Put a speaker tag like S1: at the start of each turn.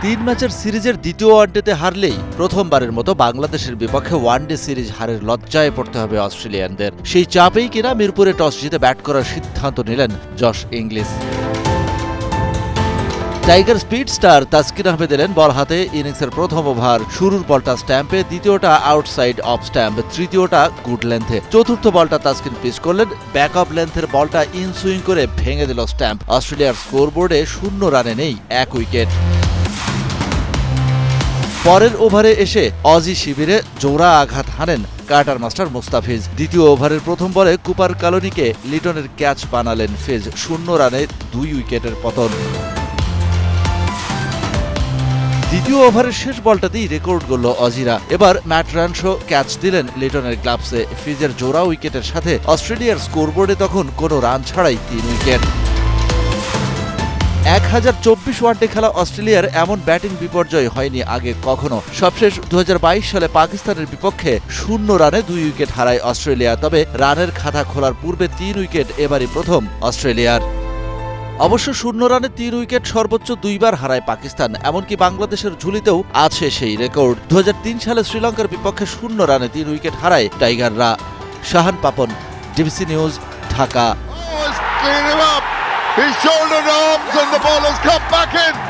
S1: তিন ম্যাচের সিরিজের দ্বিতীয় ওয়ানডেতে হারলেই প্রথমবারের মতো বাংলাদেশের বিপক্ষে ওয়ানডে সিরিজ হারের লজ্জায় পড়তে হবে অস্ট্রেলিয়ানদের। সেই চাপেই কিনা মিরপুরে টস জিতে ব্যাট করার সিদ্ধান্ত নিলেন Josh English. Tiger speed star Taskin Ahmed এলেন বল হাতে। ইনিংসের প্রথম ওভার শুরুর বলটা স্ট্যাম্পে, দ্বিতীয়টা আউটসাইড অফ স্ট্যাম্প, তৃতীয়টা গুড লেন্থে, চতুর্থ বলটা তাসকিন পিচ করলেন। ব্যাক অফ লেন্থের বলটা ইন সুইং করে ভেঙে দিল স্ট্যাম্প। অস্ট্রেলিয়ার স্কোরবোর্ডে 0 রানে নেই 1 উইকেট। পরের ওভারে এসে অজি শিবিরে জোড়া আঘাত হানেন কার্টার মাস্টার মুস্তাফিজ। দ্বিতীয় ওভারের প্রথম বলে কুপার কালোনিকে লিটনের ক্যাচ বানালেন ফিজ। 0 রানে 2 উইকেটের পতন। দ্বিতীয় ওভারের শেষ বলটাতেই রেকর্ড গড়ল অজিরা। এবার ম্যাট রানশো ক্যাচ দিলেন লিটনের গ্লাভসে। ফিজের জোড়া উইকেটের সাথে অস্ট্রেলিয়ার স্কোরবোর্ডে তখন কোনো রান ছাড়াই 3 উইকেট। 1024 ওয়ানডে খেলা অস্ট্রেলিয়ার এমন ব্যাটিং বিপর্যয় হয়নি আগে কখনো। সবশেষ 2022 সালে পাকিস্তানের বিপক্ষে 0 রানে 2 উইকেট হারায় অস্ট্রেলিয়া। তবে রানের খাতা খোলার পূর্বে 3 উইকেট এবারই প্রথম অস্ট্রেলিয়ার। অবশ্য 0 রানে 3 উইকেট সর্বোচ্চ 2 বার হারায় পাকিস্তান। এমনকি বাংলাদেশের ঝুলিতেও আছে সেই রেকর্ড। 2003 সালে শ্রীলঙ্কার বিপক্ষে 0 রানে 3 উইকেট হারায় টাইগাররা। Shahan Papon, DBC news, Dhaka.
S2: His shouldered arms and the ball has come back in.